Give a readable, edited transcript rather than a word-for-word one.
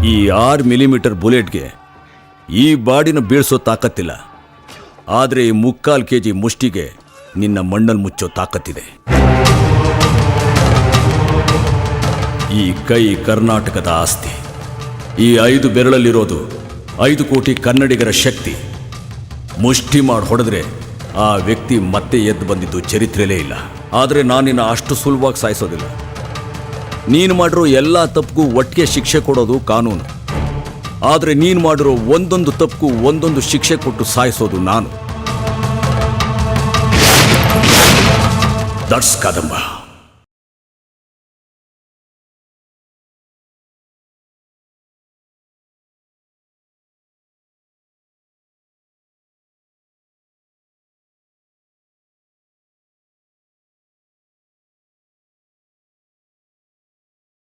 ಈ 6 ಮಿಲಿಮೀಟರ್ ಬುಲೆಟ್ಗೆ ಈ ಬಾಡಿನ ಬೀಳ್ಸೋ ತಾಕತ್ತಿಲ್ಲ. ಆದರೆ ಈ 3/4 kg ಮುಷ್ಟಿಗೆ ನಿನ್ನ ಮಣ್ಣಲ್ಲಿ ಮುಚ್ಚೋ ತಾಕತ್ತಿದೆ. ಈ ಕೈ ಕರ್ನಾಟಕದ ಆಸ್ತಿ. ಈ 5 ಬೆರಳಲ್ಲಿರೋದು 5 ಕೋಟಿ ಕನ್ನಡಿಗರ ಶಕ್ತಿ. ಮುಷ್ಟಿ ಮಾಡಿ ಹೊಡೆದ್ರೆ ಆ ವ್ಯಕ್ತಿ ಮತ್ತೆ ಎದ್ದು ಬಂದಿದ್ದು ಚರಿತ್ರೆಲೇ ಇಲ್ಲ. ಆದರೆ ನಾನಿನ್ನ ಅಷ್ಟು ಸುಲಭವಾಗಿ ಸಾಯಿಸೋದಿಲ್ಲ. ನೀನು ಮಾಡಿರೋ ಎಲ್ಲ ತಪ್ಪಿಗೂ ಒಟ್ಟಿಗೆ ಶಿಕ್ಷೆ ಕೊಡೋದು ಕಾನೂನು. ಆದರೆ ನೀನು ಮಾಡಿರೋ ಒಂದೊಂದು ತಪ್ಪಿಗೂ ಒಂದೊಂದು ಶಿಕ್ಷೆ ಕೊಟ್ಟು ಸಾಯಿಸೋದು ನಾನು. ದಟ್ಸ್ ಕದಂಬ.